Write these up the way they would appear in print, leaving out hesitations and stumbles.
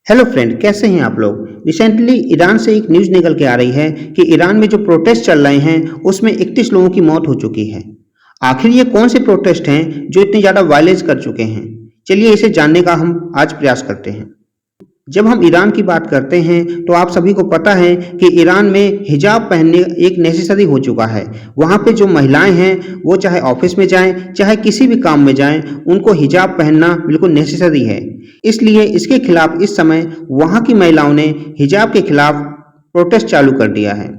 Hello friend, कैसे हैं आप लोग। रिसेंटली ईरान से एक न्यूज़ निकल के आ रही है कि ईरान में जो प्रोटेस्ट चल रहे हैं उसमें 31 लोगों की मौत हो चुकी है। आखिर ये कौन से प्रोटेस्ट हैं जो इतनी ज़्यादा वायलेंस कर चुके हैं। चलिए इसे जानने का हम आज प्रयास करते हैं। जब हम ईरान की बात करते हैं तो आप सभी को पता है कि ईरान में हिजाब पहनने एक नेसेसरी हो चुका है। वहाँ पे जो महिलाएं हैं वो चाहे ऑफिस में जाएं चाहे किसी भी काम में जाएं, उनको हिजाब पहनना बिल्कुल नेसेसरी है। इसलिए इसके खिलाफ इस समय वहाँ की महिलाओं ने हिजाब के खिलाफ प्रोटेस्ट चालू कर दिया है।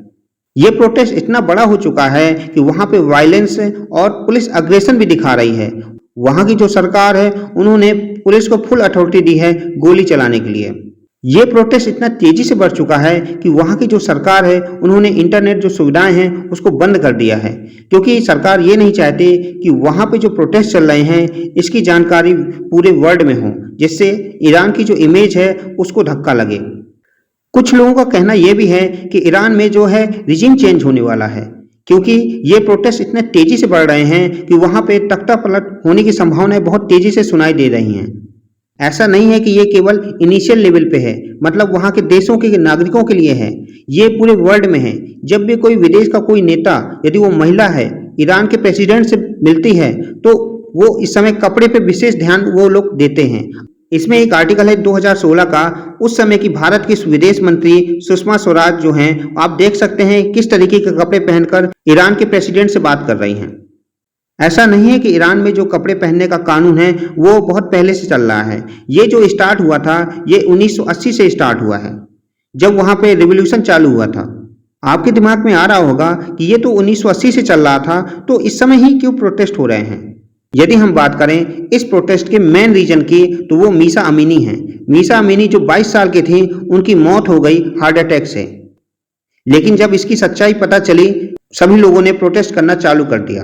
ये प्रोटेस्ट इतना बड़ा हो चुका है कि वहाँ पे वायलेंस और पुलिस अग्रेशन भी दिखा रही है। वहाँ की जो सरकार है उन्होंने पुलिस को फुल अथॉरिटी दी है गोली चलाने के लिए। ये प्रोटेस्ट इतना तेजी से बढ़ चुका है कि वहाँ की जो सरकार है उन्होंने इंटरनेट जो सुविधाएं हैं उसको बंद कर दिया है, क्योंकि सरकार ये नहीं चाहती कि वहाँ पे जो प्रोटेस्ट चल रहे हैं इसकी जानकारी पूरे वर्ल्ड में हो, जिससे ईरान की जो इमेज है उसको धक्का लगे। कुछ लोगों का कहना यह भी है कि ईरान में जो है रिजीम चेंज होने वाला है, क्योंकि ये प्रोटेस्ट इतने तेजी से बढ़ रहे हैं कि वहां पे तख्ता पलट होने की संभावनाएं बहुत तेजी से सुनाई दे रही हैं। ऐसा नहीं है कि ये केवल इनिशियल लेवल पे है, मतलब वहां के देशों के नागरिकों के लिए है, ये पूरे वर्ल्ड में है। जब भी कोई विदेश का कोई नेता, यदि वो महिला है, ईरान के प्रेसिडेंट से मिलती है तो वो इस समय कपड़े पे विशेष ध्यान वो लोग देते हैं। इसमें एक आर्टिकल है 2016 का, उस समय की भारत की विदेश मंत्री सुषमा स्वराज जो हैं, आप देख सकते हैं किस तरीके के कपड़े पहनकर ईरान के प्रेसिडेंट से बात कर रही हैं। ऐसा नहीं है कि ईरान में जो कपड़े पहनने का कानून है वो बहुत पहले से चल रहा है। ये जो स्टार्ट हुआ था ये 1980 से स्टार्ट हुआ है, जब वहां पे रिवॉल्यूशन चालू हुआ था। आपके दिमाग में आ रहा होगा कि ये तो 1980 से चल रहा था, तो इस समय ही क्यों प्रोटेस्ट हो रहे हैं। यदि हम बात करें इस प्रोटेस्ट के मेन रीजन की, तो वो मीसा अमीनी हैं। मीसा अमीनी जो 22 साल की थी, उनकी मौत हो गई हार्ट अटैक से। लेकिन जब इसकी सच्चाई पता चली, सभी लोगों ने प्रोटेस्ट करना चालू कर दिया।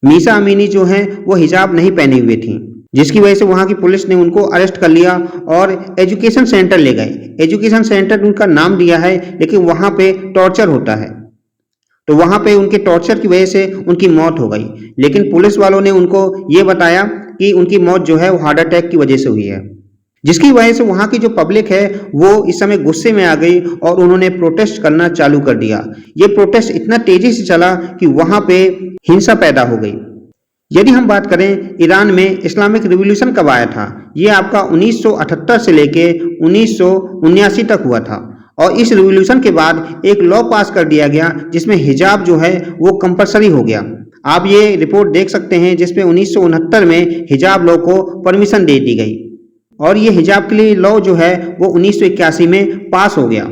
मीसा अमीनी जो हैं वो हिजाब नहीं पहने हुए थी, जिसकी वजह से वहां की पुलिस ने उनको अरेस्ट कर लिया और एजुकेशन सेंटर ले गए। एजुकेशन सेंटर उनका नाम दिया है, लेकिन वहां पे टॉर्चर होता है, तो वहां पे उनके टॉर्चर की वजह से उनकी मौत हो गई। लेकिन पुलिस वालों ने उनको ये बताया कि उनकी मौत जो है वो हार्ट अटैक की वजह से हुई है, जिसकी वजह से वहां की जो पब्लिक है वो इस समय गुस्से में आ गई और उन्होंने प्रोटेस्ट करना चालू कर दिया। ये प्रोटेस्ट इतना तेजी से चला कि वहां पे हिंसा पैदा हो गई। यदि हम बात करें ईरान में इस्लामिक रिवॉल्यूशन कब आया था, ये आपका 1978 से लेके 1979 तक हुआ था। और इस रिवॉल्यूशन के बाद एक लॉ पास कर दिया गया जिसमें हिजाब जो है वो कंपलसरी हो गया। आप ये रिपोर्ट देख सकते हैं जिसमें 1969 में हिजाब लॉ को परमिशन दे दी गई, और ये हिजाब के लिए लॉ जो है वो 1981 में पास हो गया।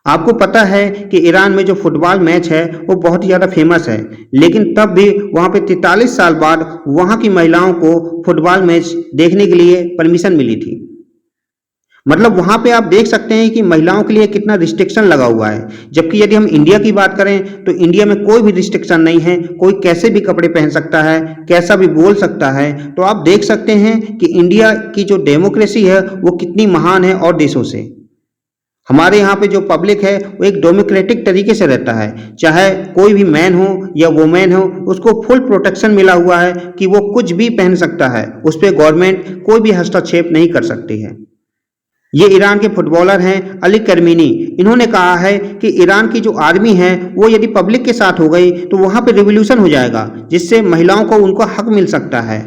आपको पता है कि ईरान में जो फुटबॉल मैच है वो बहुत ही ज़्यादा फेमस है, लेकिन तब भी वहाँ पे 43 साल बाद वहाँ की महिलाओं को फुटबॉल मैच देखने के लिए परमिशन मिली थी। मतलब वहाँ पे आप देख सकते हैं कि महिलाओं के लिए कितना रिस्ट्रिक्शन लगा हुआ है। जबकि यदि हम इंडिया की बात करें तो इंडिया में कोई भी रिस्ट्रिक्शन नहीं है, कोई कैसे भी कपड़े पहन सकता है, कैसा भी बोल सकता है। तो आप देख सकते हैं कि इंडिया की जो डेमोक्रेसी है वो कितनी महान है और देशों से। हमारे यहाँ पे जो पब्लिक है वो एक डेमोक्रेटिक तरीके से रहता है, चाहे कोई भी मैन हो या वुमेन हो, उसको फुल प्रोटेक्शन मिला हुआ है कि वो कुछ भी पहन सकता है, उस पर गवर्नमेंट कोई भी हस्तक्षेप नहीं कर सकती है। ये ईरान के फुटबॉलर हैं अली करमीनी, इन्होंने कहा है कि ईरान की जो आर्मी है वो यदि पब्लिक के साथ हो गई तो वहाँ पे रिवॉल्यूशन हो जाएगा, जिससे महिलाओं को उनको हक मिल सकता है।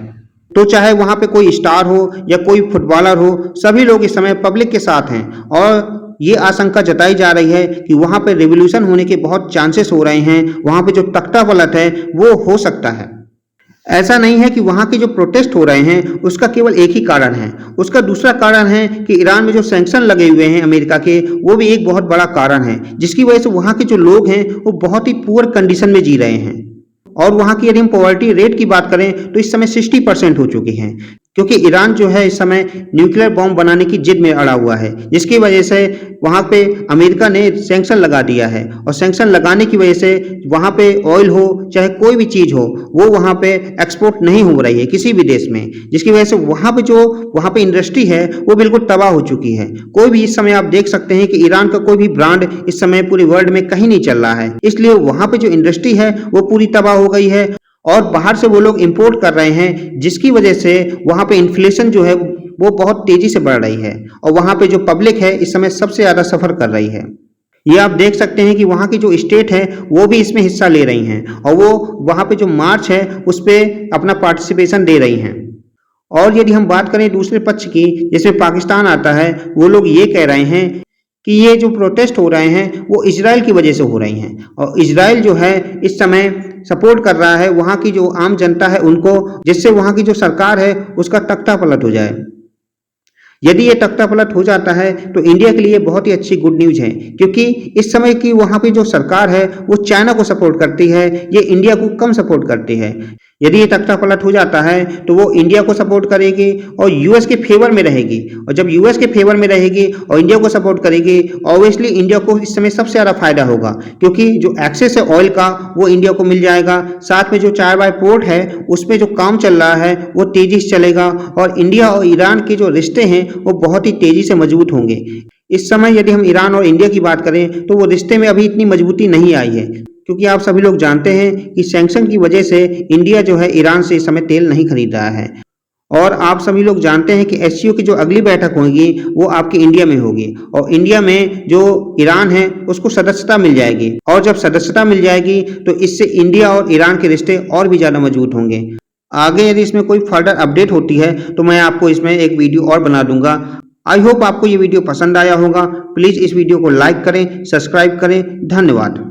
तो चाहे वहाँ पे कोई स्टार हो या कोई फुटबॉलर हो, सभी लोग इस समय पब्लिक के साथ हैं। और ये आशंका जताई जा रही है कि वहाँ पे रिवॉल्यूशन होने के बहुत चांसेस हो रहे हैं, वहाँ पे जो तख्ता पलट है वो हो सकता है। ऐसा नहीं है कि वहाँ के जो प्रोटेस्ट हो रहे हैं उसका केवल एक ही कारण है, उसका दूसरा कारण है कि ईरान में जो सैंक्शन लगे हुए हैं अमेरिका के, वो भी एक बहुत बड़ा कारण है, जिसकी वजह से वहाँ के जो लोग हैं वो बहुत ही पुअर कंडीशन में जी रहे हैं। और वहाँ की यदि हम पॉवर्टी रेट की बात करें तो इस समय 60% हो चुकी हैं, क्योंकि ईरान जो है इस समय न्यूक्लियर बॉम्ब बनाने की जिद में अड़ा हुआ है, जिसकी वजह से वहाँ पे अमेरिका ने सैंक्शन लगा दिया है। और सैंक्शन लगाने की वजह से वहाँ पे ऑयल हो चाहे कोई भी चीज़ हो वो वहाँ पे एक्सपोर्ट नहीं हो रही है किसी भी देश में, जिसकी वजह से वहाँ पे इंडस्ट्री है वो बिल्कुल तबाह हो चुकी है। कोई भी इस समय आप देख सकते हैं कि ईरान का कोई भी ब्रांड इस समय पूरे वर्ल्ड में कहीं नहीं चल रहा है, इसलिए वहाँ पे जो इंडस्ट्री है वो पूरी तबाह हो गई है। और बाहर से वो लोग इंपोर्ट कर रहे हैं, जिसकी वजह से वहाँ पे इन्फ्लेशन जो है वो बहुत तेजी से बढ़ रही है और वहाँ पे जो पब्लिक है इस समय सबसे ज़्यादा सफ़र कर रही है। ये आप देख सकते हैं कि वहाँ की जो स्टेट है वो भी इसमें हिस्सा ले रही हैं और वो वहाँ पे जो मार्च है उस पर अपना पार्टिसिपेशन दे रही हैं। और यदि हम बात करें दूसरे पक्ष की, जिसमें पाकिस्तान आता है, वो लोग ये कह रहे हैं कि ये जो प्रोटेस्ट हो रहे हैं वो इजराइल की वजह से हो रही हैं और इजराइल जो है इस समय सपोर्ट कर रहा है वहाँ की जो आम जनता है उनको, जिससे वहाँ की जो सरकार है उसका तख्ता पलट हो जाए। यदि ये तख्ता पलट हो जाता है तो इंडिया के लिए बहुत ही अच्छी गुड न्यूज है, क्योंकि इस समय की वहाँ पे जो सरकार है वो चाइना को सपोर्ट करती है, ये इंडिया को कम सपोर्ट करती है। यदि ये तख्ता पलट हो जाता है तो वो इंडिया को सपोर्ट करेगी और यूएस के फेवर में रहेगी, और जब यूएस के फेवर में रहेगी और इंडिया को सपोर्ट करेगी, ऑब्वियसली इंडिया को इस समय सबसे ज़्यादा फायदा होगा, क्योंकि जो एक्सेस है ऑयल का वो इंडिया को मिल जाएगा। साथ में जो 4 बाय पोर्ट है उसमें जो काम चल रहा है वो तेजी से चलेगा और इंडिया और ईरान के जो रिश्ते हैं वो बहुत ही तेजी से मजबूत होंगे। इस समय यदि हम ईरान और इंडिया की बात करें तो वो रिश्ते में अभी इतनी मजबूती नहीं आई है, क्योंकि आप सभी लोग जानते हैं कि सैंक्शन की वजह से इंडिया जो है ईरान से इस समय तेल नहीं खरीद रहा है। और आप सभी लोग जानते हैं कि एससीओ की जो अगली बैठक होगी वो आपके इंडिया में होगी और इंडिया में जो ईरान है उसको सदस्यता मिल जाएगी, और जब सदस्यता मिल जाएगी तो इससे इंडिया और ईरान के रिश्ते और भी ज़्यादा मजबूत होंगे। आगे यदि इसमें कोई फर्दर अपडेट होती है तो मैं आपको इसमें एक वीडियो और बना दूंगा। आई होप आपको ये वीडियो पसंद आया होगा। प्लीज़ इस वीडियो को लाइक करें, सब्सक्राइब करें। धन्यवाद।